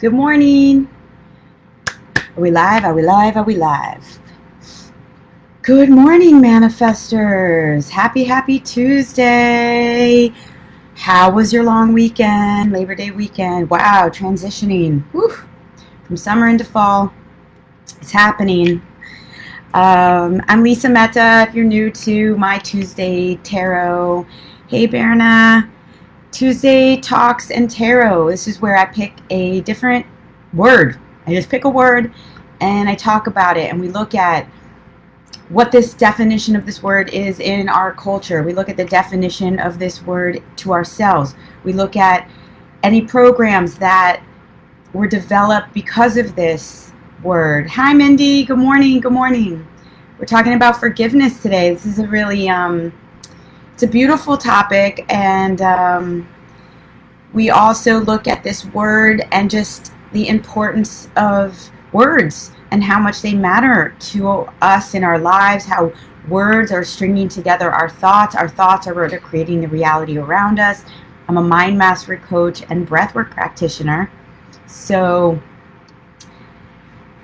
Good morning. Are we live? Are we live? Are we live? Good morning, manifestors. Happy Tuesday. How was your long weekend? Labor Day weekend. Wow, transitioning. Whew. From summer into fall. It's happening. I'm Lisa Mehta. If you're new to my Tuesday tarot. Hey, Berna. Tuesday Talks and Tarot. This is where I pick a different word. I just pick a word and I talk about it, and we look at what this definition of this word is in our culture. We look at the definition of this word to ourselves. We look at any programs that were developed because of this word. Hi, Mindy. Good morning. Good morning. We're talking about forgiveness today. This is a really it's a beautiful topic, and we also look at this word and just the importance of words and how much they matter to us in our lives, how words are stringing together our thoughts. Our thoughts are what are creating the reality around us. I'm a mind mastery coach and breathwork practitioner, so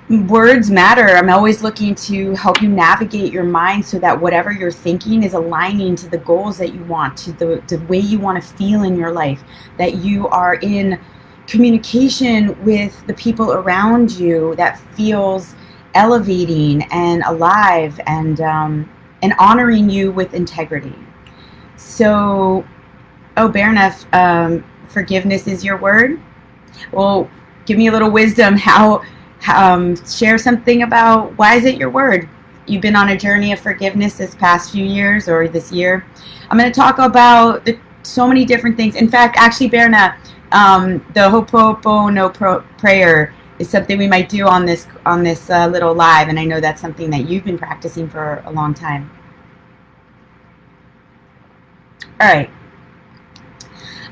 words matter. I'm always looking to help you navigate your mind so that whatever you're thinking is aligning to the goals that you want, to the way you want to feel in your life, that you are in communication with the people around you that feels elevating and alive and honoring you with integrity. So, Berna, forgiveness is your word? Well, give me a little wisdom. Share something about why is it your word? You've been on a journey of forgiveness this past few years or this year. I'm going to talk about so many different things. In fact, actually, Berna, the Ho'oponopono prayer is something we might do on this little live, and I know that's something that you've been practicing for a long time. All right.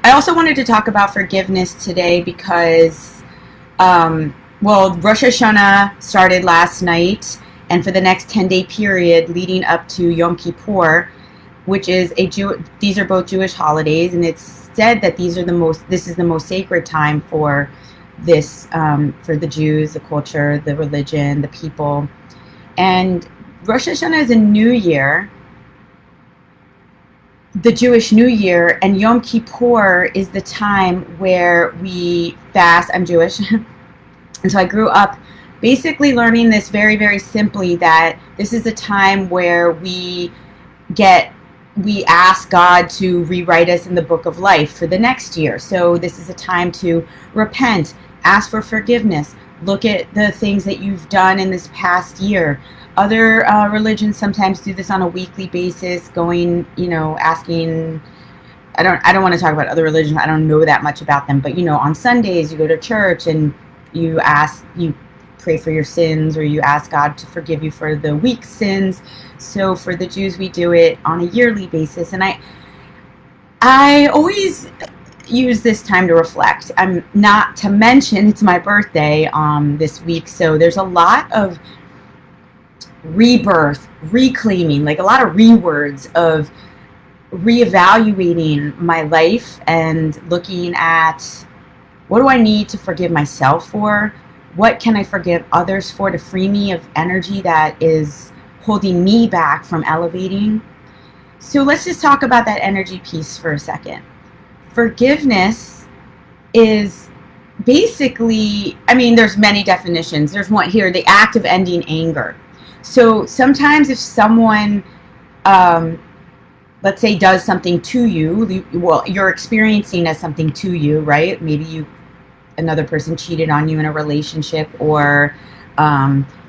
I also wanted to talk about forgiveness today because Rosh Hashanah started last night, and for the next 10-day period leading up to Yom Kippur, which is these are both Jewish holidays, and it's said that this is the most sacred time for this, for the Jews, the culture, the religion, the people. And Rosh Hashanah is a new year, the Jewish New Year, and Yom Kippur is the time where we fast. I'm Jewish. And so I grew up basically learning this very, very simply, that this is a time where we ask God to rewrite us in the book of life for the next year. So this is a time to repent, ask for forgiveness, look at the things that you've done in this past year. Other religions sometimes do this on a weekly basis, going, asking. I don't want to talk about other religions. I don't know that much about them, but on Sundays you go to church and you pray for your sins, or you ask God to forgive you for the week's sins. So for the Jews, we do it on a yearly basis. And I always use this time to reflect. I'm not to mention it's my birthday this week. So there's a lot of rebirth, reclaiming, like a lot of rewords of reevaluating my life and looking at, what do I need to forgive myself for? What can I forgive others for to free me of energy that is holding me back from elevating? So let's just talk about that energy piece for a second. Forgiveness is basically, there's many definitions. There's one here, the act of ending anger. So sometimes if someone, let's say, does something to you, you're experiencing as something to you, right? Maybe another person cheated on you in a relationship, or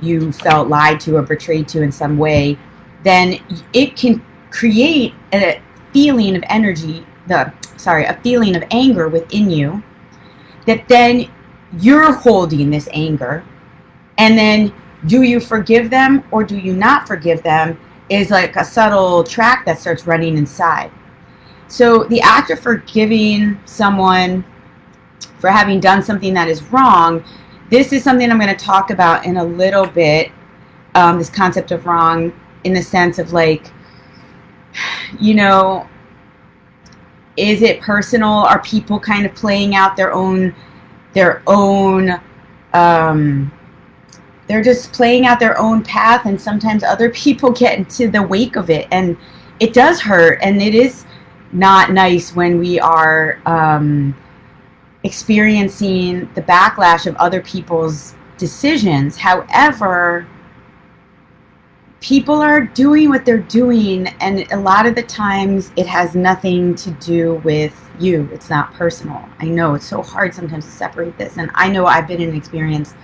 you felt lied to or betrayed to in some way, then it can create a feeling of a feeling of anger within you, that then you're holding this anger, and then do you forgive them or do you not forgive them is like a subtle track that starts running inside. So the act of forgiving someone for having done something that is wrong, this is something I'm going to talk about in a little bit, this concept of wrong, in the sense of is it personal? Are people kind of playing out their own their own, they're just playing out their own path, and sometimes other people get into the wake of it, and it does hurt, and it is not nice when we are experiencing the backlash of other people's decisions. However, people are doing what they're doing, and a lot of the times it has nothing to do with you. It's not personal. I know it's so hard sometimes to separate this, and I know I've been in an experience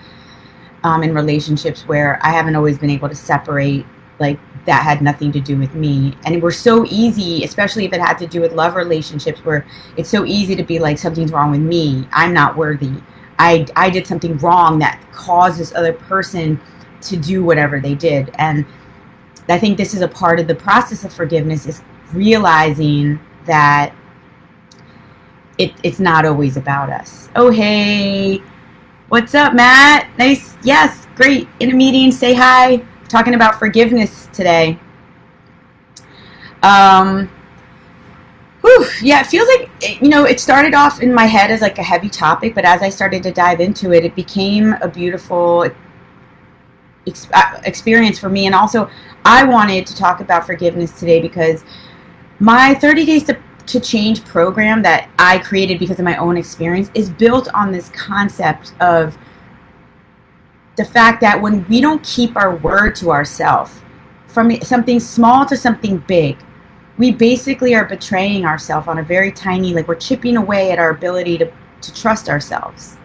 in relationships where I haven't always been able to separate, like, that had nothing to do with me. And it was so easy, especially if it had to do with love relationships, where it's so easy to be like, something's wrong with me, I'm not worthy, I did something wrong that caused this other person to do whatever they did. And I think this is a part of the process of forgiveness, is realizing that it's not always about us. Oh, hey, what's up, Matt? Nice. Yes, great. In a meeting, say hi. Talking about forgiveness today. Yeah, it feels like, it started off in my head as like a heavy topic, but as I started to dive into it, it became a beautiful experience for me. And also, I wanted to talk about forgiveness today because my 30 Days to Change program that I created because of my own experience is built on this concept of the fact that when we don't keep our word to ourselves, from something small to something big, we basically are betraying ourselves on a very tiny, like, we're chipping away at our ability to trust ourselves.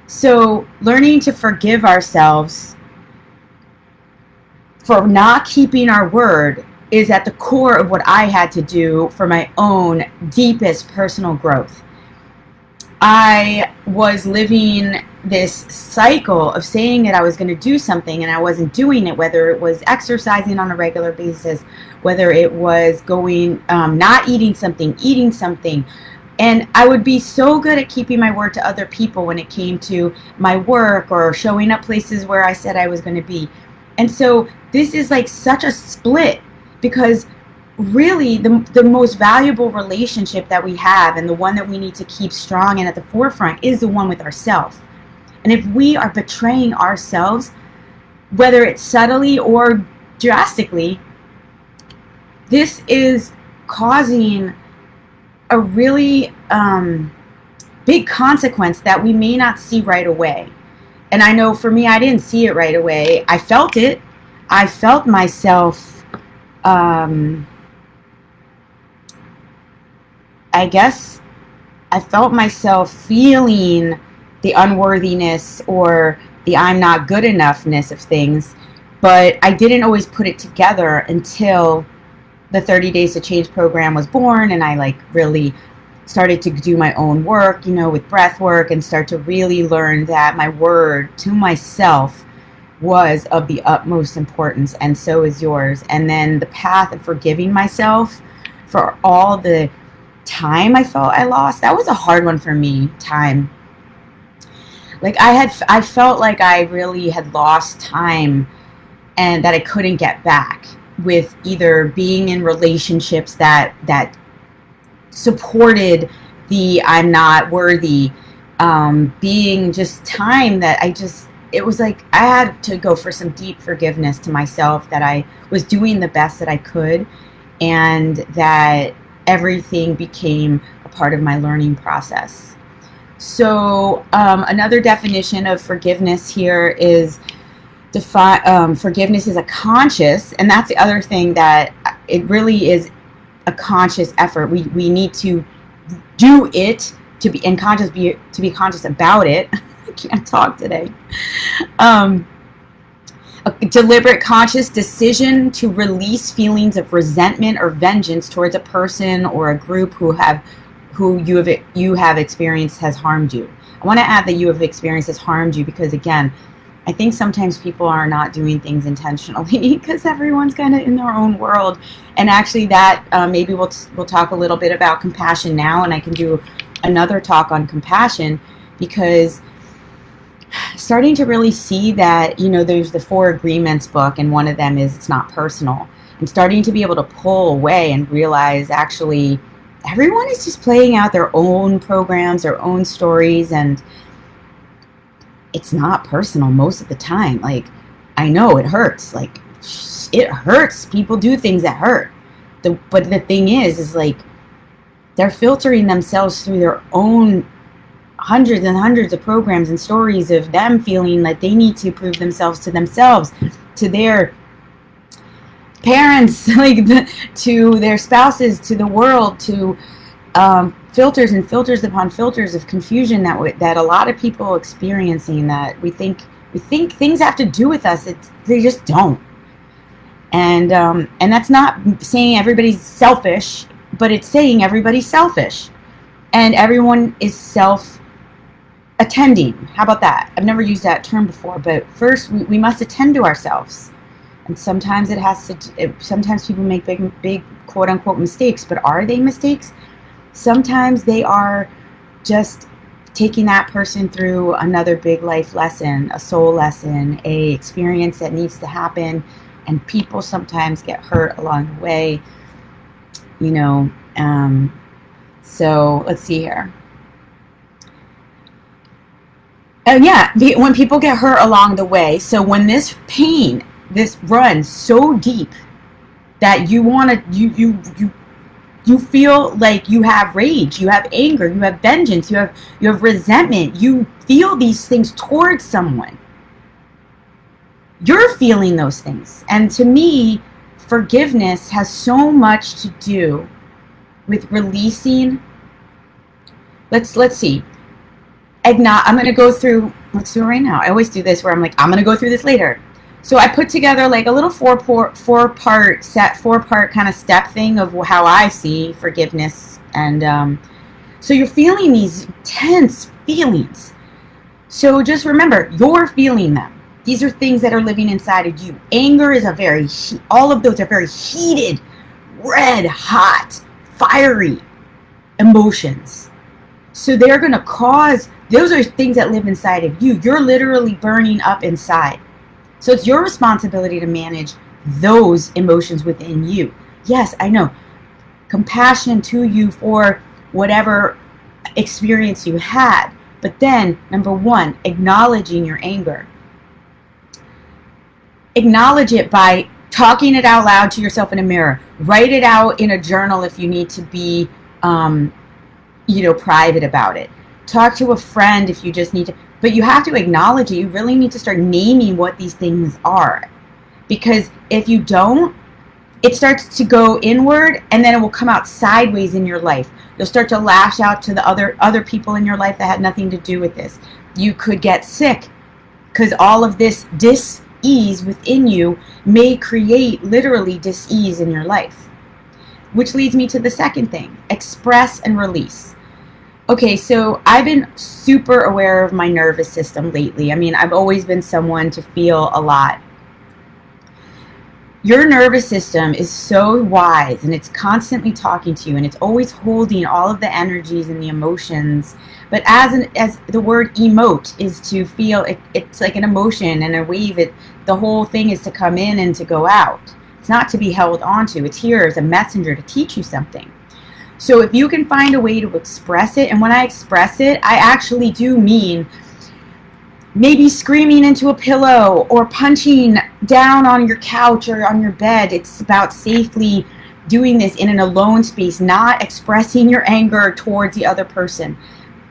So learning to forgive ourselves for not keeping our word is at the core of what I had to do for my own deepest personal growth. I was living this cycle of saying that I was going to do something and I wasn't doing it, whether it was exercising on a regular basis, whether it was going, not eating something. And I would be so good at keeping my word to other people when it came to my work or showing up places where I said I was going to be. And so this is like such a split, because really the most valuable relationship that we have, and the one that we need to keep strong and at the forefront, is the one with ourselves. And if we are betraying ourselves, whether it's subtly or drastically, this is causing a really big consequence that we may not see right away. And I know for me, I didn't see it right away. I felt it. I felt myself, I guess I felt myself feeling the unworthiness or the I'm not good enoughness of things, but I didn't always put it together until the 30 Days to Change program was born, and I like really started to do my own work, with breath work, and start to really learn that my word to myself was of the utmost importance, and so is yours. And then the path of forgiving myself for all the time I felt I lost, that was a hard one for me. Time, like I felt like I really had lost time, and that I couldn't get back, with either being in relationships that supported the I'm not worthy, being just time that it was like I had to go for some deep forgiveness to myself, that I was doing the best that I could, and that everything became a part of my learning process. So another definition of forgiveness here is forgiveness is a conscious, and that's the other thing, that it really is a conscious effort. We need to do it to be conscious about it. I can't talk today. A deliberate, conscious decision to release feelings of resentment or vengeance towards a person or a group who you have experienced has harmed you. I want to add that you have experienced has harmed you, because again, I think sometimes people are not doing things intentionally because everyone's kind of in their own world. And actually that maybe we'll talk a little bit about compassion now, and I can do another talk on compassion, because starting to really see that, there's the 4 Agreements book, and one of them is it's not personal. And starting to be able to pull away and realize actually everyone is just playing out their own programs, their own stories, and it's not personal most of the time. Like, I know it hurts. Like, it hurts. People do things that hurt. But the thing is like, they're filtering themselves through their own hundreds and hundreds of programs and stories of them feeling like they need to prove themselves, to their parents, like to their spouses, to the world, to filters and filters upon filters of confusion that a lot of people are experiencing, that we think things have to do with us. They just don't. And that's not saying everybody's selfish, but it's saying everybody's selfish, and everyone is self-attending. How about that? I've never used that term before, but first we must attend to ourselves. And sometimes sometimes people make big quote unquote mistakes, but are they mistakes? Sometimes they are just taking that person through another big life lesson, a soul lesson, a experience that needs to happen. And people sometimes get hurt along the way, you know. So let's see here. Oh yeah, when people get hurt along the way. So when this pain, this runs so deep that you want to, you feel like you have rage, you have anger, you have vengeance, you have resentment. You feel these things towards someone. You're feeling those things. And to me, forgiveness has so much to do with releasing. Let's see. I'm going to go through, let's do it right now. I always do this where I'm like, I'm going to go through this later. So I put together like a little four-part kind of step thing of how I see forgiveness. And so you're feeling these tense feelings. So just remember, you're feeling them. These are things that are living inside of you. Anger is all of those are very heated, red, hot, fiery emotions. So they're going to cause, those are things that live inside of you. You're literally burning up inside. So it's your responsibility to manage those emotions within you. Yes, I know. Compassion to you for whatever experience you had. But then, number one, acknowledging your anger. Acknowledge it by talking it out loud to yourself in a mirror. Write it out in a journal if you need to be, private about it. Talk to a friend if you just need to. But you have to acknowledge it. You really need to start naming what these things are. Because if you don't, it starts to go inward, and then it will come out sideways in your life. You'll start to lash out to the other people in your life that had nothing to do with this. You could get sick because all of this dis-ease within you may create literally dis-ease in your life. Which leads me to the second thing, express and release. Okay, so I've been super aware of my nervous system lately. I mean, I've always been someone to feel a lot. Your nervous system is so wise, and it's constantly talking to you, and it's always holding all of the energies and the emotions. But as the word emote is to feel, it's like an emotion and a wave. The whole thing is to come in and to go out. It's not to be held onto. It's here as a messenger to teach you something. So if you can find a way to express it, and when I express it, I actually do mean maybe screaming into a pillow or punching down on your couch or on your bed. It's about safely doing this in an alone space, not expressing your anger towards the other person.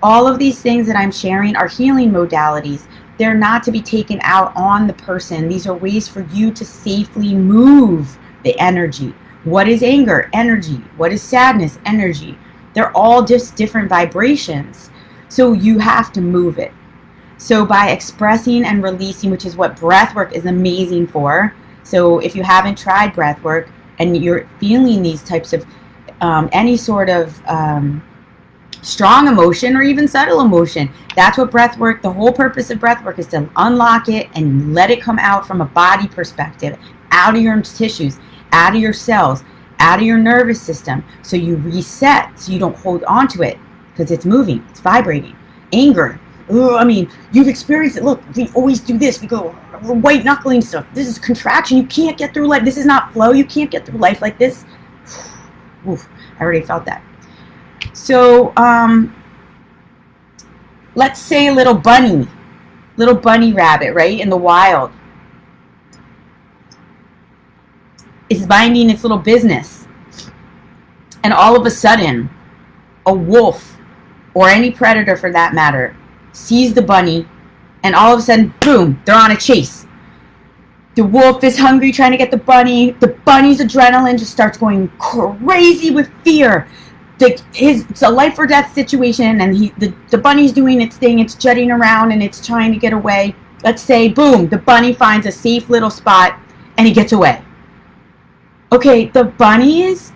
All of these things that I'm sharing are healing modalities. They're not to be taken out on the person. These are ways for you to safely move the energy. What is anger? Energy. What is sadness? Energy. They're all just different vibrations. So you have to move it. So by expressing and releasing, which is what breath work is amazing for. So if you haven't tried breath work and you're feeling these types of any sort of strong emotion or even subtle emotion, that's what breath work, the whole purpose of breath work is to unlock it and let it come out from a body perspective, out of your tissues, out of your cells, out of your nervous system. So you reset, so you don't hold on to it because it's moving, it's vibrating. Anger. I mean, you've experienced it. Look, we always do this. We go, we're white knuckling stuff. This is contraction. You can't get through life. This is not flow. You can't get through life like this. Oof, I already felt that. So, let's say a little bunny little bunny rabbit, right, in the wild, is minding its little business. And all of a sudden, a wolf, or any predator for that matter, sees the bunny, and all of a sudden, boom, they're on a chase. The wolf is hungry, trying to get the bunny. The bunny's adrenaline just starts going crazy with fear. It's a life or death situation, and the bunny's doing its thing. It's jetting around, and it's trying to get away. Let's say, boom, the bunny finds a safe little spot, and he gets away. Okay, the bunny's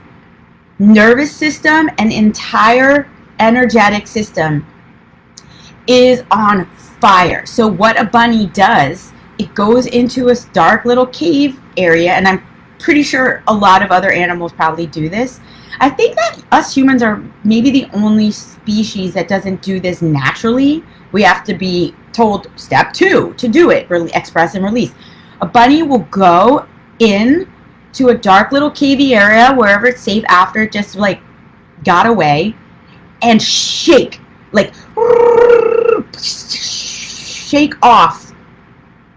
nervous system and entire energetic system is on fire. So what a bunny does, it goes into a dark little cave area, and I'm pretty sure a lot of other animals probably do this. I think that us humans are maybe the only species that doesn't do this naturally. We have to be told step 2 to do it, express and release. A bunny will go in to a dark little cavey area wherever it's safe after it just like got away, and shake off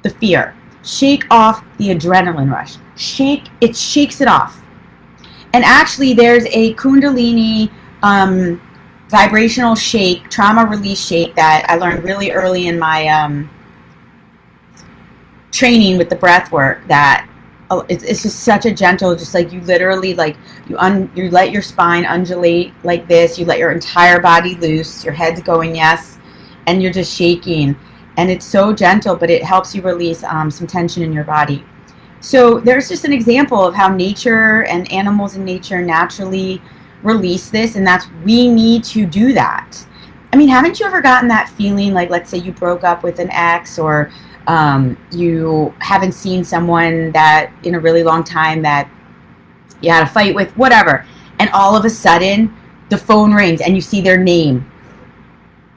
the fear, shake off the adrenaline rush, it shakes it off. And actually there's a Kundalini vibrational shake, trauma release shake that I learned really early in my training with the breath work, that it's just such a gentle, just like you literally like you let your spine undulate like this, you let your entire body loose, your head's going yes, and you're just shaking, and it's so gentle, but it helps you release some tension in your body. So there's just an example of how nature and animals in nature naturally release this, and we need to do that. I mean, haven't you ever gotten that feeling, like let's say you broke up with an ex, or you haven't seen someone that in a really long time that you had a fight with, whatever, and all of a sudden the phone rings and you see their name.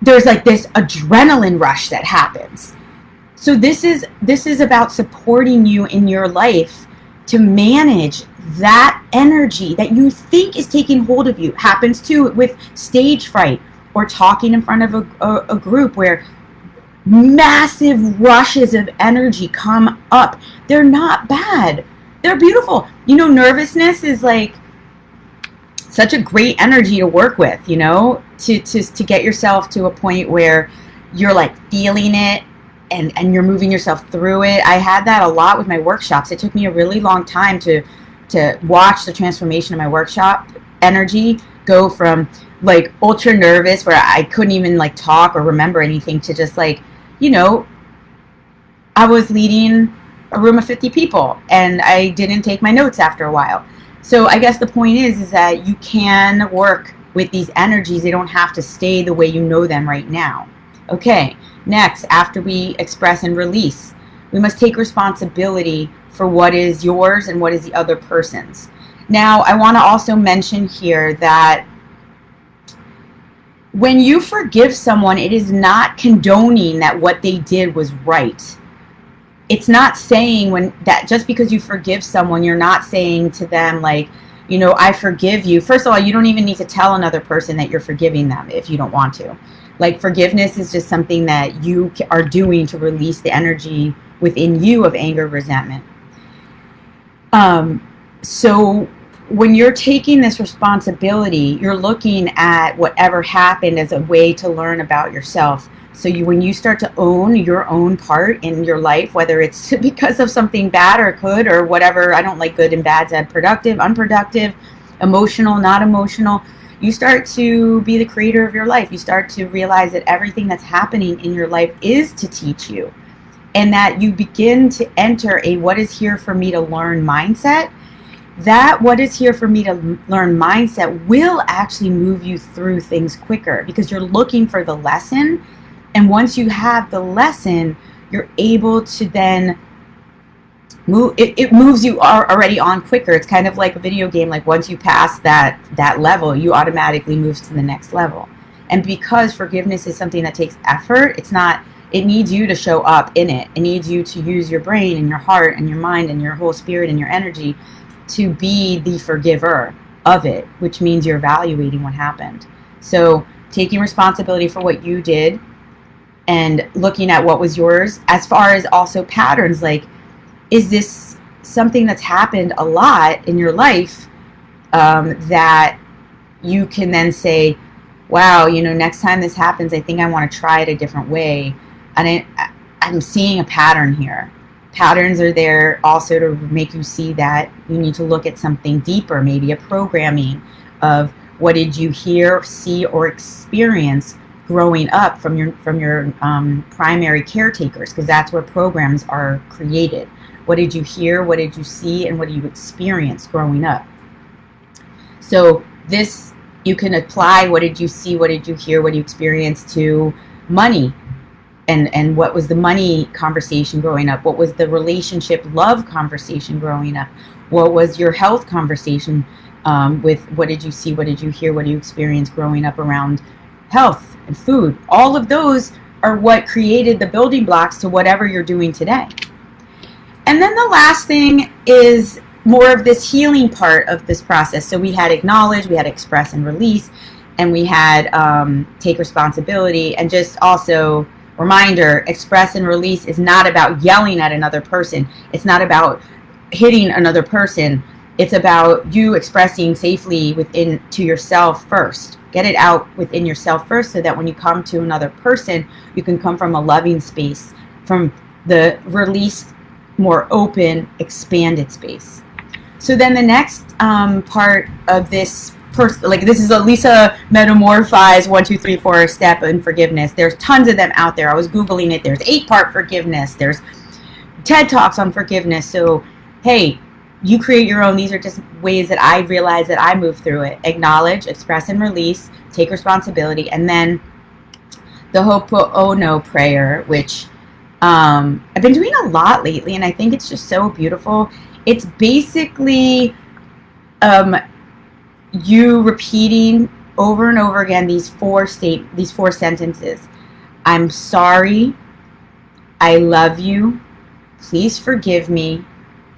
There's like this adrenaline rush that happens. So this is about supporting you in your life to manage that energy that you think is taking hold of you. Happens too with stage fright or talking in front of a group where massive rushes of energy come up. They're not bad. They're beautiful. You know, nervousness is like such a great energy to work with, you know, to get yourself to a point where you're like feeling it and you're moving yourself through it. I had that a lot with my workshops. It took me a really long time to watch the transformation of my workshop energy go from like ultra nervous where I couldn't even like talk or remember anything to just like, you know, I was leading a room of 50 people and I didn't take my notes after a while. So I guess the point is that you can work with these energies. They don't have to stay the way you know them right now. Okay, next, after we express and release, we must take responsibility for what is yours and what is the other person's. Now, I want to also mention here that when you forgive someone, it is not condoning that what they did was right. It's not saying that just because you forgive someone, you're not saying to them like, you know, I forgive you. First of all, you don't even need to tell another person that you're forgiving them if you don't want to. Like, forgiveness is just something that you are doing to release the energy within you of anger, resentment. So when you're taking this responsibility, you're looking at whatever happened as a way to learn about yourself. So when you start to own your own part in your life, whether it's because of something bad or good or whatever, I don't like good and bad, said productive, unproductive, emotional, not emotional, you start to be the creator of your life. You start to realize that everything that's happening in your life is to teach you, and that you begin to enter a what is here for me to learn mindset. That what is here for me to learn mindset will actually move you through things quicker because you're looking for the lesson. And once you have the lesson, you're able to then move. It moves you already on quicker. It's kind of like a video game. Like once you pass that level, you automatically move to the next level. And because forgiveness is something that takes effort, it needs you to show up in it. It needs you to use your brain and your heart and your mind and your whole spirit and your energy to be the forgiver of it, which means you're evaluating what happened. So taking responsibility for what you did, and looking at what was yours, as far as also patterns, like, is this something that's happened a lot in your life, that you can then say, wow, next time this happens, I think I want to try it a different way. And I'm seeing a pattern here. Patterns are there also to make you see that you need to look at something deeper, maybe a programming of what did you hear, see, or experience growing up from your primary caretakers, because that's where programs are created. What did you hear, what did you see, and what did you experience growing up? So this, you can apply what did you see, what did you hear, what did you experience to money. And what was the money conversation growing up? What was the relationship love conversation growing up? What was your health conversation with what did you see, what did you hear, what did you experience growing up around health and food? All of those are what created the building blocks to whatever you're doing today. And then the last thing is more of this healing part of this process. So we had acknowledge, we had express and release, and we had take responsibility. And just also reminder, express and release is not about yelling at another person. It's not about hitting another person. It's about you expressing safely within to yourself first. Get it out within yourself first, so that when you come to another person, you can come from a loving space, from the released, more open, expanded space. So then the next part of this, this is a Lisa Metamorfize 1, 2, 3, 4 step in forgiveness. There's tons of them out there. I was Googling it. There's 8-part forgiveness. There's TED Talks on forgiveness. So, hey, you create your own. These are just ways that I realize that I move through it. Acknowledge, express and release, take responsibility, and then the Ho'oponopono prayer, which I've been doing a lot lately, and I think it's just so beautiful. It's basically you repeating over and over again these four sentences. I'm sorry. I love you. Please forgive me.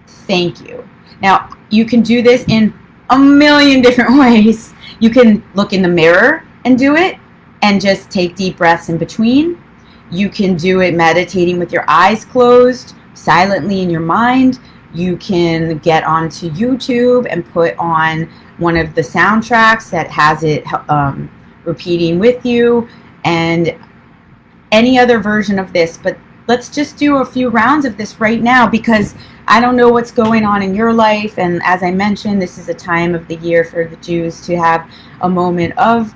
Thank you. Now, you can do this in a million different ways. You can look in the mirror and do it, and just take deep breaths in between. You can do it meditating with your eyes closed, silently in your mind. You can get onto YouTube and put on one of the soundtracks that has it repeating with you, and any other version of this. But let's just do a few rounds of this right now, because I don't know what's going on in your life. And as I mentioned, this is a time of the year for the Jews to have a moment of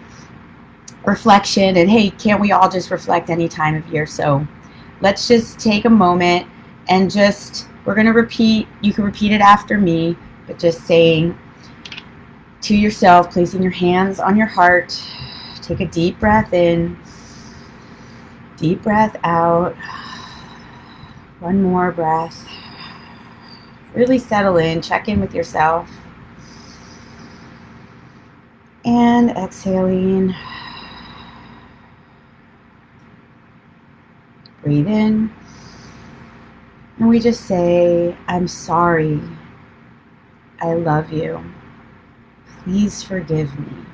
reflection. And hey, can't we all just reflect any time of year? So let's just take a moment and we're going to repeat. You can repeat it after me, but just saying to yourself, placing your hands on your heart. Take a deep breath in, deep breath out. One more breath. Really settle in, check in with yourself. And exhaling. Breathe in. And we just say, I'm sorry. I love you. Please forgive me.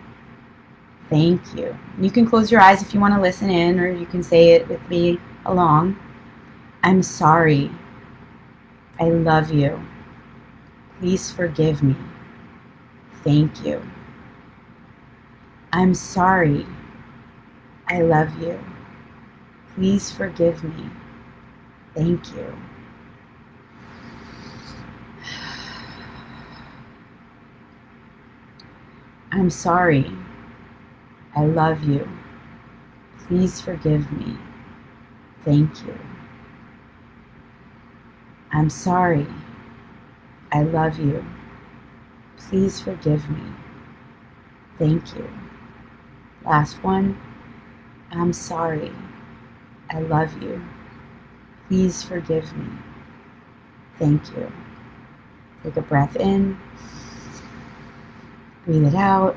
Thank you. You can close your eyes if you want to listen in, or you can say it with me along. I'm sorry. I love you. Please forgive me. Thank you. I'm sorry. I love you. Please forgive me. Thank you. I'm sorry. I love you. Please forgive me. Thank you. I'm sorry. I love you. Please forgive me. Thank you. Last one. I'm sorry. I love you. Please forgive me. Thank you. Take a breath in. Breathe it out.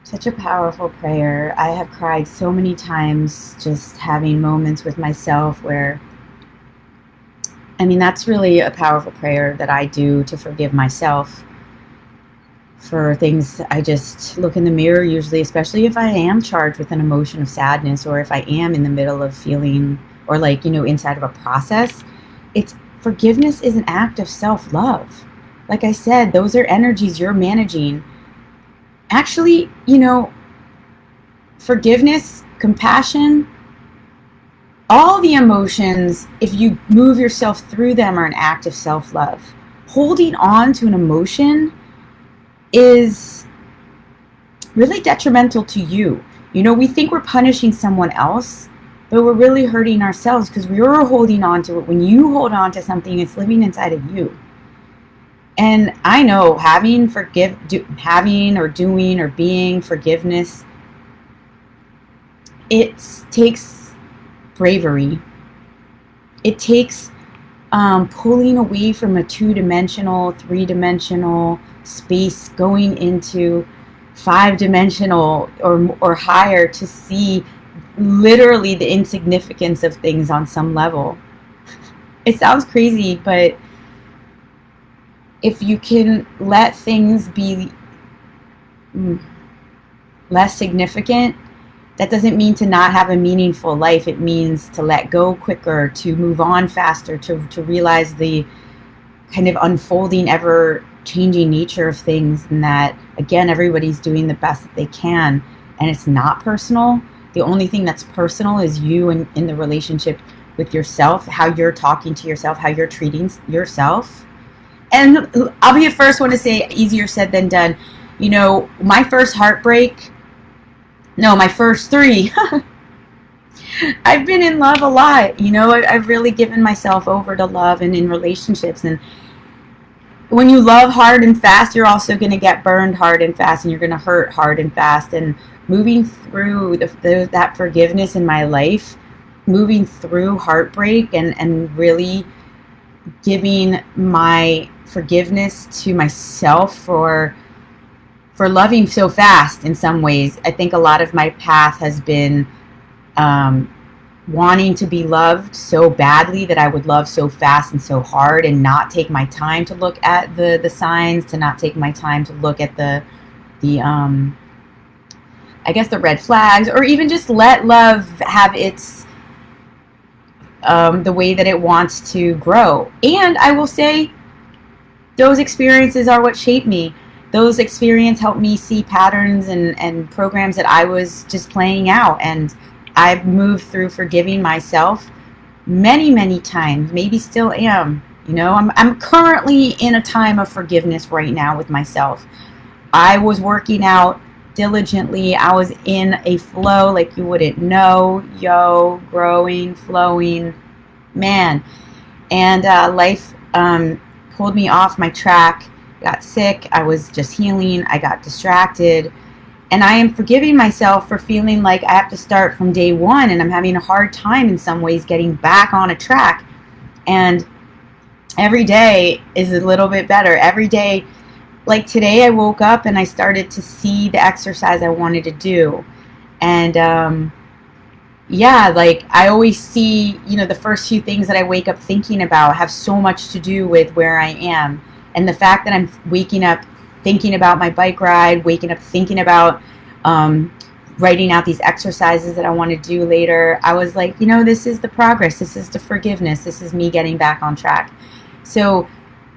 Such a powerful prayer. I have cried so many times just having moments with myself where, that's really a powerful prayer that I do to forgive myself for things. I just look in the mirror usually, especially if I am charged with an emotion of sadness, or if I am in the middle of feeling, or like, inside of a process. It's forgiveness is an act of self-love. Like I said, those are energies you're managing. Actually, forgiveness, compassion, all the emotions, if you move yourself through them, are an act of self-love. Holding on to an emotion is really detrimental to you. We think we're punishing someone else, but we're really hurting ourselves because we're holding on to it. When you hold on to something, it's living inside of you. And I know having or doing or being forgiveness, it takes bravery. It takes pulling away from a 2-dimensional, 3-dimensional space, going into 5-dimensional or higher, to see literally the insignificance of things on some level. It sounds crazy, but if you can let things be less significant, that doesn't mean to not have a meaningful life. It means to let go quicker, to move on faster, to realize the kind of unfolding, ever-changing nature of things, and that, again, everybody's doing the best that they can, and it's not personal. The only thing that's personal is you in the relationship with yourself, how you're talking to yourself, how you're treating yourself. And I'll be the first one to say, easier said than done. My first heartbreak, no, my first 3, I've been in love a lot. I've really given myself over to love and in relationships. And when you love hard and fast, you're also going to get burned hard and fast, and you're going to hurt hard and fast. And moving through that forgiveness in my life, moving through heartbreak, and really giving my forgiveness to myself for loving so fast in some ways. I think a lot of my path has been wanting to be loved so badly that I would love so fast and so hard, and not take my time to look at the signs, to not take my time to look at the I guess the red flags, or even just let love have its the way that it wants to grow. And I will say, those experiences are what shaped me. Those experiences helped me see patterns and programs that I was just playing out. And I've moved through forgiving myself many, many times, maybe still am. I'm currently in a time of forgiveness right now with myself. I was working out diligently. I was in a flow like you wouldn't know. Growing, flowing, man. And life pulled me off my track. Got sick. I was just healing. I got distracted. And I am forgiving myself for feeling like I have to start from day one, and I'm having a hard time in some ways getting back on a track. And every day is a little bit better. Every day, like today, I woke up and I started to see the exercise I wanted to do. And like I always see, the first few things that I wake up thinking about have so much to do with where I am. And the fact that I'm waking up thinking about my bike ride, waking up thinking about writing out these exercises that I want to do later, I was like, this is the progress. This is the forgiveness. This is me getting back on track. So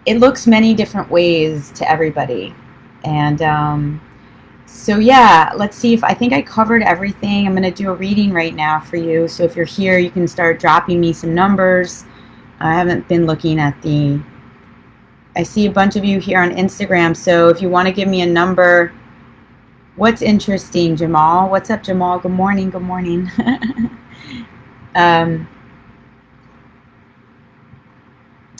it looks many different ways to everybody. And so yeah, let's see if I think I covered everything. I'm going to do a reading right now for you. So if you're here, you can start dropping me some numbers. I haven't been looking at I see a bunch of you here on Instagram. So if you want to give me a number, what's interesting, Jamal? What's up, Jamal? Good morning. Good morning.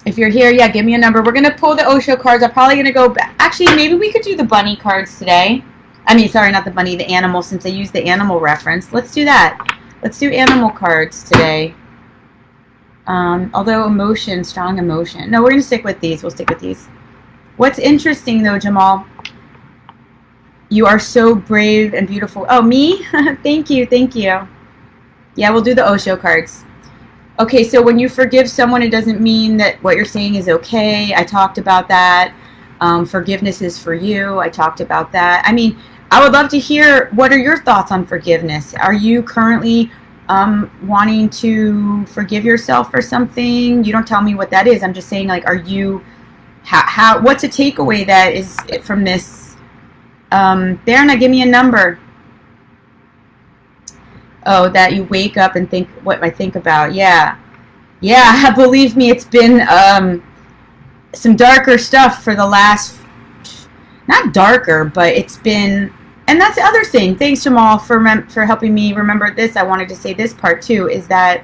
If you're here, yeah, give me a number. We're going to pull the Osho cards. I'm probably going to go back. Actually, maybe we could do the bunny cards today. Sorry, not the bunny, the animal, since I used the animal reference. Let's do that. Let's do animal cards today. Although emotion, strong emotion. No, we're going to stick with these. We'll stick with these. What's interesting, though, Jamal? You are so brave and beautiful. Oh, me? Thank you. Thank you. Yeah, we'll do the Osho cards. Okay, so when you forgive someone, it doesn't mean that what you're saying is okay. I talked about that. Forgiveness is for you. I talked about that. I mean, I would love to hear, what are your thoughts on forgiveness? Are you currently wanting to forgive yourself for something? You don't tell me what that is. I'm just saying, like, are you, what's a takeaway that is from this? Berna, give me a number. Oh, that you wake up and think what I think about. Yeah. Yeah, believe me, it's been some darker stuff for the last, not darker, but it's been, and that's the other thing. Thanks, Jamal, for helping me remember this. I wanted to say this part too, is that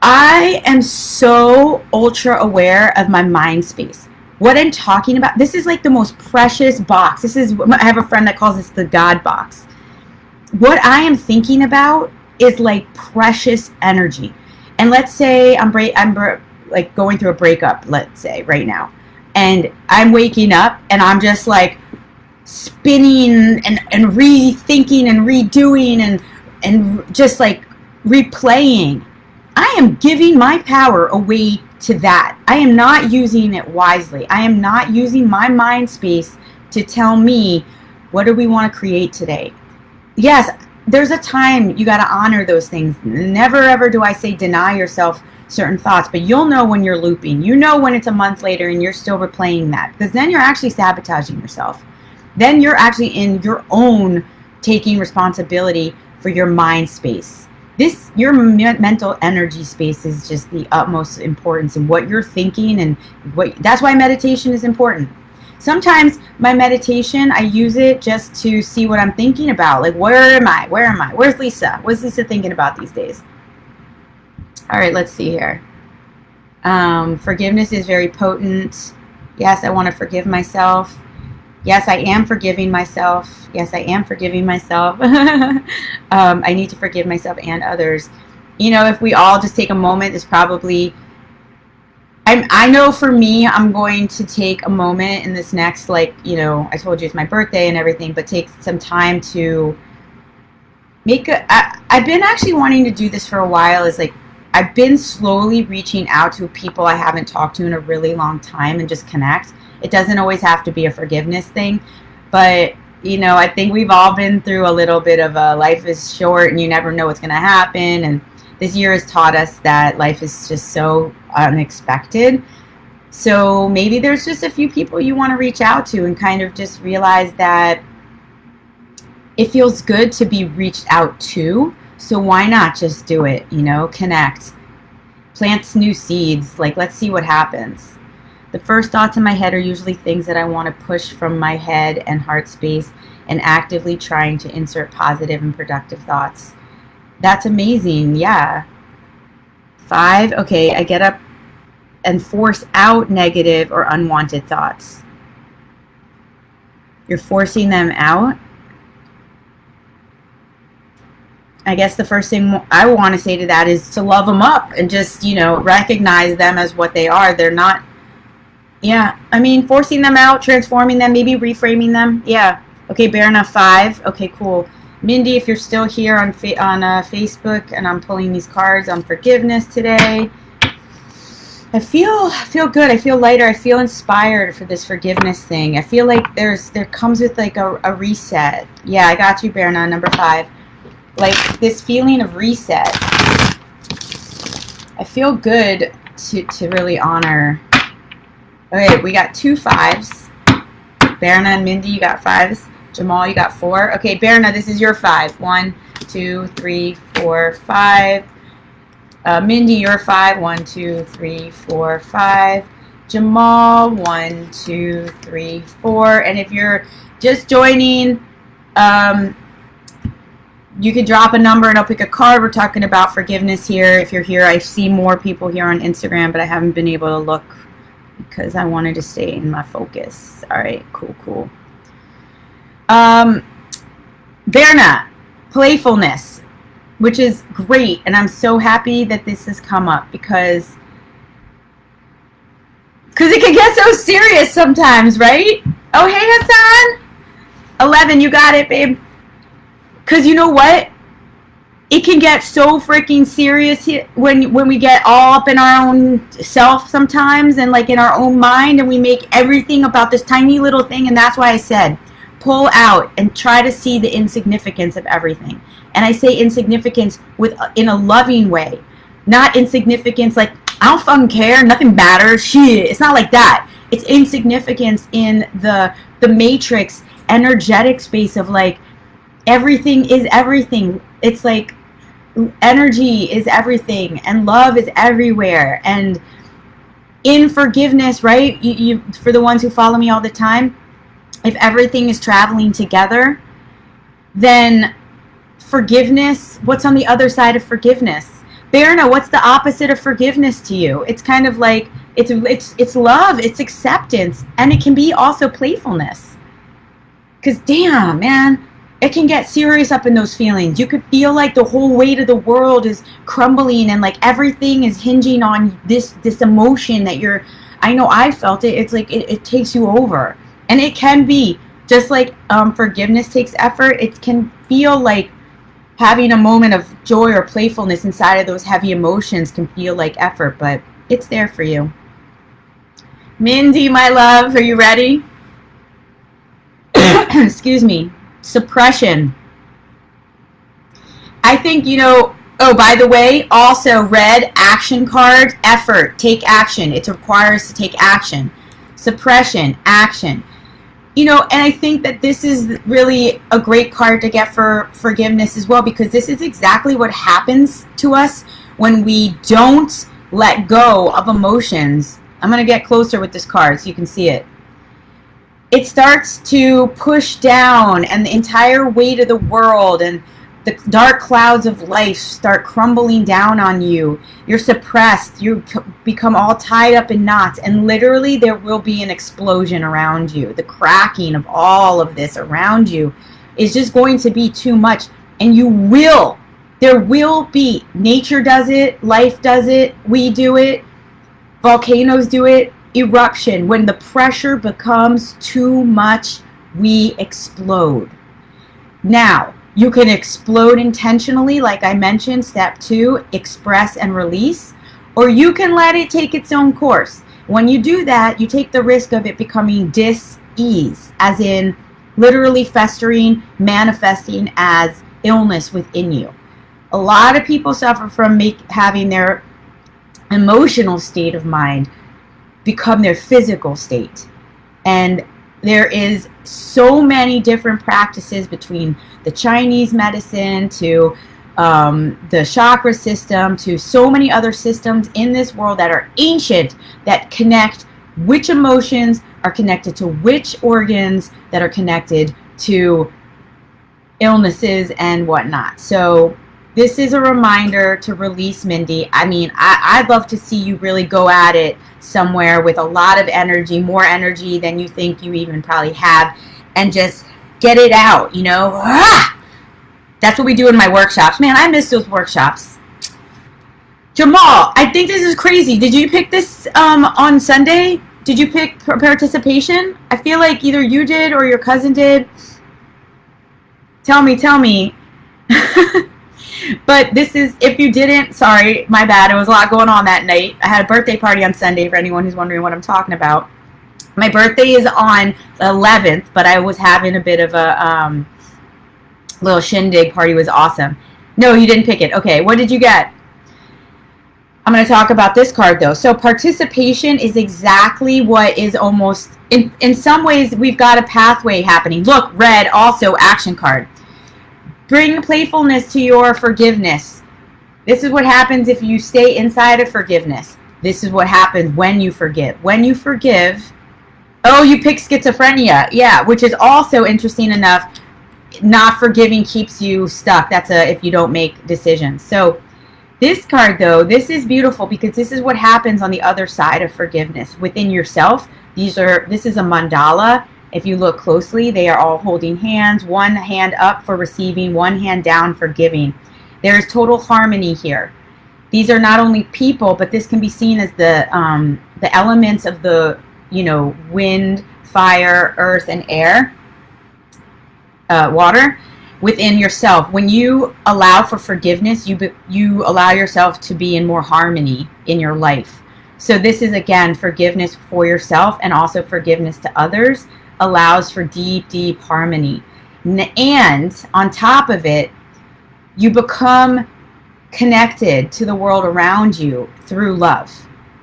I am so ultra aware of my mind space. What I'm talking about, this is like the most precious box. This is, I have a friend that calls this the God box. What I am thinking about is like precious energy. And let's say I'm like going through a breakup, let's say right now, and I'm waking up and I'm just like spinning and rethinking and redoing and just like replaying. I am giving my power away to that. I am not using it wisely. I am not using my mind space to tell me, what do we want to create today? Yes, there's a time you got to honor those things. Never ever do I say deny yourself certain thoughts, but you'll know when you're looping. You know when it's a month later and you're still replaying that, because then you're actually sabotaging yourself. Then you're actually in your own taking responsibility for your mind space. Your mental energy space is just the utmost importance in what you're thinking, and that's why meditation is important. Sometimes my meditation, I use it just to see what I'm thinking about. Like, where am I? Where's Lisa? What's Lisa thinking about these days? All right, let's see here. Forgiveness is very potent. Yes, I want to forgive myself. Yes, I am forgiving myself. Yes, I am forgiving myself. I need to forgive myself and others. You know, if we all just take a moment, it's probably... I know for me, I'm going to take a moment in this next, like, you know, I told you it's my birthday and everything, but take some time to make I've been actually wanting to do this for a while, is like, I've been slowly reaching out to people I haven't talked to in a really long time and just connect. It doesn't always have to be a forgiveness thing, but, you know, I think we've all been through a little bit of a life is short and you never know what's going to happen, and this year has taught us that life is just so unexpected. So maybe there's just a few people you want to reach out to and kind of just realize that it feels good to be reached out to. So why not just do it, you know, connect, plant new seeds, like, let's see what happens. The first thoughts in my head are usually things that I want to push from my head and heart space, and actively trying to insert positive and productive thoughts. That's amazing. Yeah. 5. Okay, I get up and force out negative or unwanted thoughts. You're forcing them out. I guess the first thing I want to say to that is to love them up and just, you know, recognize them as what they are. They're not, yeah, I mean, forcing them out, transforming them, maybe reframing them. Yeah. Okay, Berna, 5. Okay, cool. Mindy, if you're still here on Facebook, and I'm pulling these cards on forgiveness today, I feel good. I feel lighter. I feel inspired for this forgiveness thing. I feel like there comes with like a reset. Yeah, I got you, Berna, number 5. Like this feeling of reset. I feel good to really honor. Okay, we got 2 5s. Berna and Mindy, you got 5s. Jamal, you got 4. Okay, Berna, this is your 5. 1, 2, 3, 4, 5. Mindy, you're 5. 1, 2, 3, 4, 5. Jamal, 1, 2, 3, 4. And if you're just joining, you could drop a number and I'll pick a card. We're talking about forgiveness here. If you're here, I see more people here on Instagram, but I haven't been able to look because I wanted to stay in my focus. All right, cool. Berna, playfulness, which is great, and I'm so happy that this has come up because it can get so serious sometimes, right? Oh, hey, Hassan. 11, you got it, babe. Because you know what? it can get so freaking serious when we get all up in our own self sometimes, and like in our own mind, and we make everything about this tiny little thing. And that's why I said, pull out and try to see the insignificance of everything. And I say insignificance in a loving way, not insignificance like, I don't fucking care, nothing matters, shit. It's not like that. It's insignificance in the matrix energetic space of like, everything is everything. It's like energy is everything, and love is everywhere. And in forgiveness, right? You for the ones who follow me all the time, if everything is traveling together, then forgiveness, what's on the other side of forgiveness? Berna, what's the opposite of forgiveness to you? It's kind of like, it's love, it's acceptance, and it can be also playfulness. Because damn, man, it can get serious up in those feelings. You could feel like the whole weight of the world is crumbling, and like everything is hinging on this emotion that I know I felt it. It's like it takes you over. And it can be just like forgiveness takes effort. It can feel like having a moment of joy or playfulness inside of those heavy emotions can feel like effort, but it's there for you. Mindy, my love, are you ready? Excuse me. Suppression. I think, oh, by the way, also red action card, effort, take action. It requires to take action. Suppression, action. And I think that this is really a great card to get for forgiveness as well, because this is exactly what happens to us when we don't let go of emotions. I'm going to get closer with this card so you can see it. It starts to push down, and the entire weight of the world and the dark clouds of life start crumbling down on you. You're suppressed. You become all tied up in knots, and literally there will be an explosion around you. The cracking of all of this around you is just going to be too much, and there will be, nature does it, life does it, we do it, volcanoes do it, eruption. When the pressure becomes too much, we explode. Now, you can explode intentionally, like I mentioned, step 2, express and release, or you can let it take its own course. When you do that, you take the risk of it becoming dis-ease, as in literally festering, manifesting as illness within you. A lot of people suffer from having their emotional state of mind become their physical state. And there is so many different practices, between the Chinese medicine to the chakra system to so many other systems in this world that are ancient, that connect which emotions are connected to which organs that are connected to illnesses and whatnot. So this is a reminder to release, Mindy. I mean, I'd love to see you really go at it somewhere with a lot of energy, more energy than you think you even probably have, and just get it out, That's what we do in my workshops. Man, I miss those workshops. Jamal, I think this is crazy. Did you pick this on Sunday? Did you pick participation? I feel like either you did or your cousin did. Tell me. But this is, if you didn't, sorry, my bad. It was a lot going on that night. I had a birthday party on Sunday, for anyone who's wondering what I'm talking about. My birthday is on the 11th, but I was having a bit of a little shindig party. It was awesome. No, you didn't pick it. Okay, what did you get? I'm going to talk about this card, though. So participation is exactly what is almost, in some ways, we've got a pathway happening. Look, red, also action card. Bring playfulness to your forgiveness. This is what happens if you stay inside of forgiveness. This is what happens when you forgive. When you forgive, oh, you pick schizophrenia. Yeah, which is also interesting enough. Not forgiving keeps you stuck. That's if you don't make decisions. So this card, though, this is beautiful, because this is what happens on the other side of forgiveness within yourself. This is a mandala. If you look closely, they are all holding hands, one hand up for receiving, one hand down for giving. There is total harmony here. These are not only people, but this can be seen as the elements of the, wind, fire, earth, and air, water. within yourself. When you allow for forgiveness, you allow yourself to be in more harmony in your life. So this is, again, forgiveness for yourself, and also forgiveness to others allows for deep, deep harmony. And on top of it, you become connected to the world around you through love.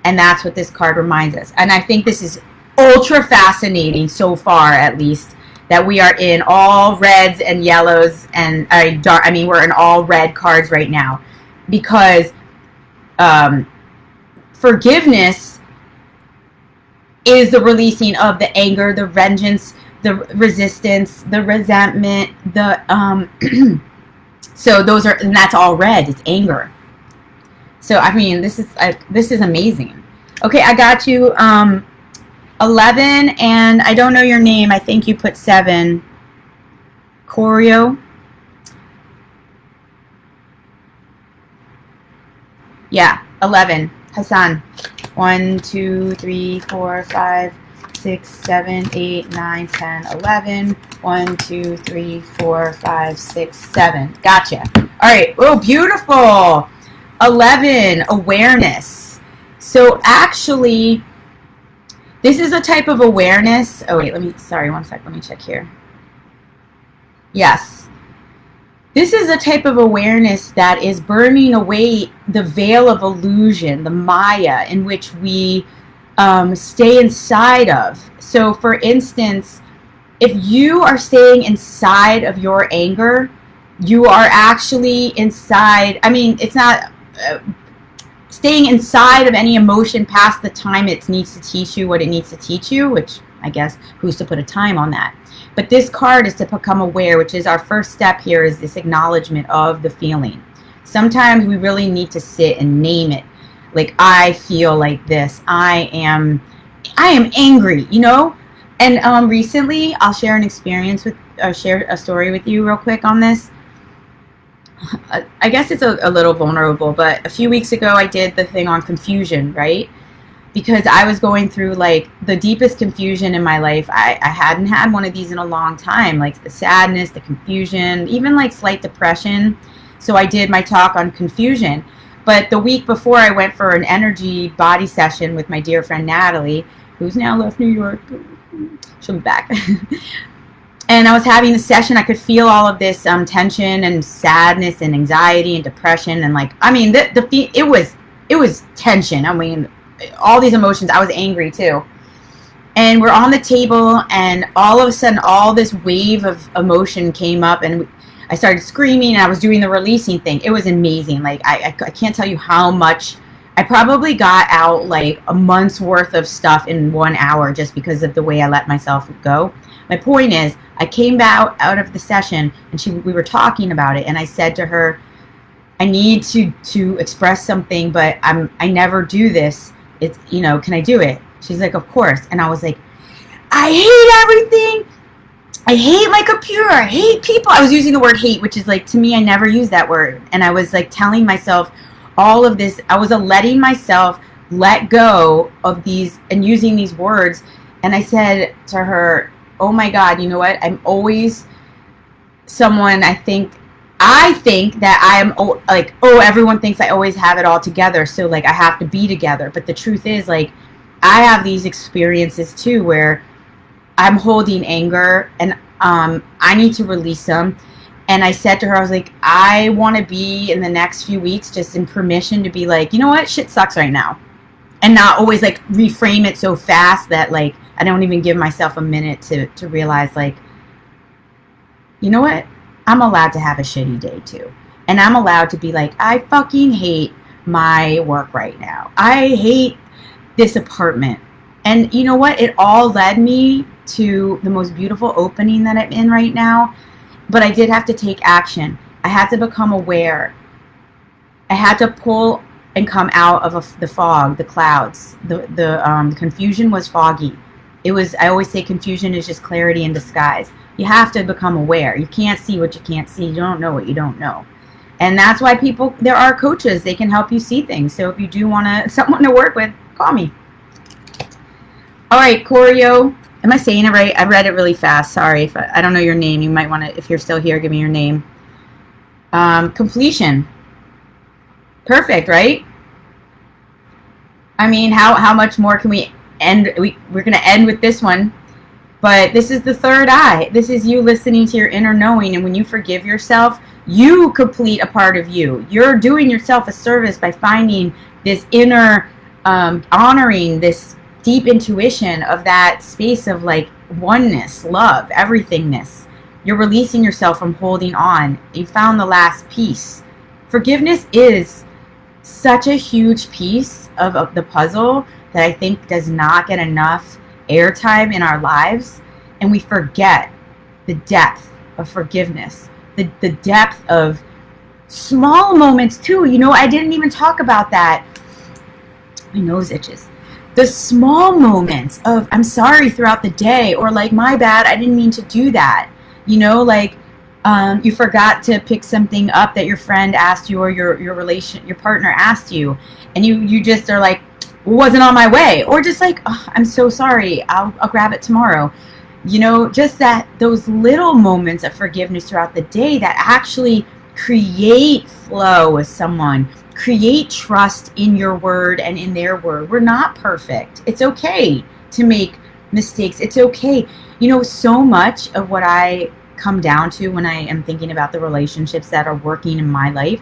And that's what this card reminds us. And I think this is ultra fascinating so far, at least, that we are in all reds and yellows, and we're in all red cards right now, because forgiveness is the releasing of the anger, the vengeance, the resistance, the resentment, so those are, and that's all red. It's anger. So I mean, this is amazing. Okay, I got you 11, and I don't know your name. I think you put 7. Choreo. Yeah, 11. Hassan. 1, 2, 3, 4, 5, 6, 7, 8, 9, 10, 11. 1, 2, 3, 4, 5, 6, 7. Gotcha. All right. Oh, beautiful. 11. Awareness. So actually, this is a type of awareness. Oh, wait. Sorry, one sec. Let me check here. Yes. This is a type of awareness that is burning away the veil of illusion, the Maya, in which we stay inside of. So, for instance, if you are staying inside of your anger, you are actually inside. I mean, it's not staying inside of any emotion past the time it needs to teach you what it needs to teach you, which I guess who's to put a time on that. But this card is to become aware, which is our first step here, is this acknowledgement of the feeling. Sometimes we really need to sit and name it. Like, I feel like this. I am angry, you know? And recently, I'll share an experience share a story with you real quick on this. I guess it's a little vulnerable, but a few weeks ago, I did the thing on confusion, right? Because I was going through, like, the deepest confusion in my life. I hadn't had one of these in a long time, like the sadness, the confusion, even like slight depression. So I did my talk on confusion. But the week before, I went for an energy body session with my dear friend Natalie, who's now left New York. She'll be back. And I was having the session. I could feel all of this tension and sadness and anxiety and depression. And, like, I mean, it was tension. I mean, all these emotions. I was angry too. And we're on the table, and all of a sudden, all this wave of emotion came up, and I started screaming, and I was doing the releasing thing. It was amazing. Like, I can't tell you how much. I probably got out like a month's worth of stuff in 1 hour just because of the way I let myself go. My point is, I came out of the session, and we were talking about it, and I said to her, I need to express something, but I never do this. It's, you know, can I do it? She's like, of course. And I was like, I hate everything. I hate my computer. I hate people. I was using the word hate, which is, like, to me, I never use that word. And I was, like, telling myself all of this. I was letting myself let go of these and using these words. And I said to her, oh my God, you know what? I'm always someone, I think that I am, like, everyone thinks I always have it all together. So, like, I have to be together. But the truth is, like, I have these experiences too where I'm holding anger, and I need to release them. And I said to her, I was like, I want to be in the next few weeks just in permission to be like, you know what? Shit sucks right now. And not always, like, reframe it so fast that, like, I don't even give myself a minute to realize, like, you know what? I'm allowed to have a shitty day too. And I'm allowed to be like, I fucking hate my work right now. I hate this apartment. And you know what? It all led me to the most beautiful opening that I'm in right now. But I did have to take action. I had to become aware. I had to pull and come out of the fog, the clouds. The confusion was foggy. It was, I always say confusion is just clarity in disguise. You have to become aware. You can't see what you can't see. You don't know what you don't know. And that's why there are coaches. They can help you see things. So if you do want someone to work with, call me. All right, Choreo. Am I saying it right? I read it really fast. Sorry if I don't know your name. You might want to, if you're still here, give me your name. Completion. Perfect, right? I mean, how much more can we end? We're going to end with this one. But this is the third eye. This is you listening to your inner knowing. And when you forgive yourself, you complete a part of you. You're doing yourself a service by finding this inner, honoring this deep intuition of that space of like oneness, love, everythingness. You're releasing yourself from holding on. You found the last piece. Forgiveness is such a huge piece of the puzzle that I think does not get enough airtime in our lives, and we forget the depth of forgiveness, the depth of small moments too. You know, I didn't even talk about that. My nose itches. The small moments of I'm sorry throughout the day, or like my bad, I didn't mean to do that. You know, like you forgot to pick something up that your friend asked you, or your partner asked you, and you just are like, wasn't on my way, or just like, oh, I'm so sorry, I'll grab it tomorrow. You know, just that those little moments of forgiveness throughout the day that actually create flow with someone, create trust in your word and in their word. We're not perfect. It's okay to make mistakes. It's okay. You know, so much of what I come down to when I am thinking about the relationships that are working in my life,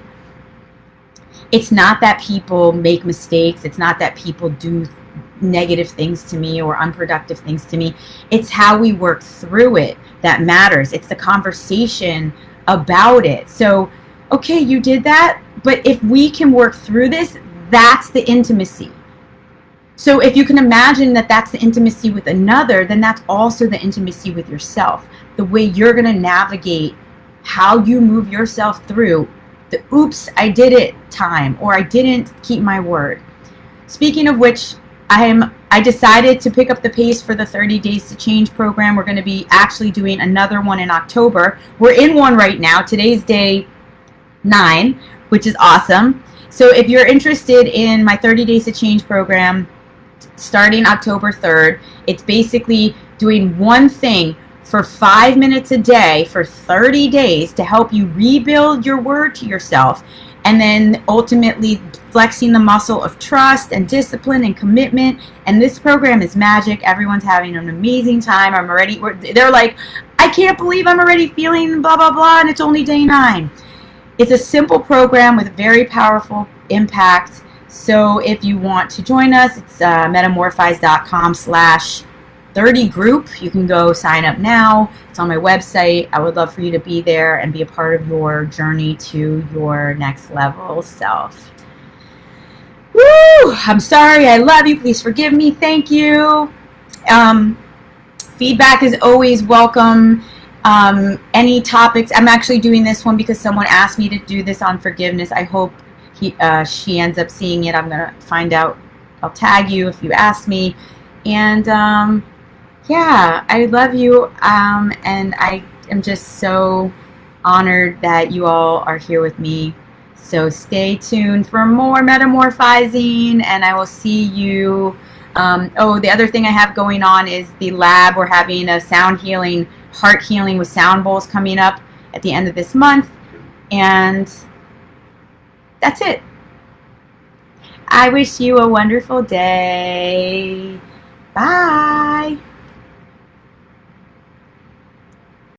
it's not that people make mistakes. It's not that people do negative things to me or unproductive things to me. It's how we work through it that matters. It's the conversation about it. So, okay, you did that, but if we can work through this, that's the intimacy. So if you can imagine that that's the intimacy with another, then that's also the intimacy with yourself. The way you're going to navigate how you move yourself through the oops, I did it time, or I didn't keep my word. Speaking of which, I decided to pick up the pace for the 30 Days to Change program. We're going to be actually doing another one in October. We're in one right now. Today's day 9, which is awesome. So if you're interested in my 30 Days to Change program, starting October 3rd, it's basically doing one thing for 5 minutes a day for 30 days to help you rebuild your word to yourself, and then ultimately flexing the muscle of trust and discipline and commitment. And this program is magic. Everyone's having an amazing time. They're like, I can't believe I'm already feeling blah, blah, blah, and it's only day 9. It's a simple program with very powerful impact. So if you want to join us, it's metamorfize.com/30 group. You can go sign up now. It's on my website. I would love for you to be there and be a part of your journey to your next level self. Woo! I'm sorry. I love you. Please forgive me. Thank you. Feedback is always welcome. Any topics. I'm actually doing this one because someone asked me to do this on forgiveness. I hope she ends up seeing it. I'm going to find out. I'll tag you if you ask me. And yeah, I love you. And I am just so honored that you all are here with me. So stay tuned for more metamorphizing, and I will see you. The other thing I have going on is the lab. We're having a sound healing, heart healing with sound bowls coming up at the end of this month. And that's it. I wish you a wonderful day. Bye.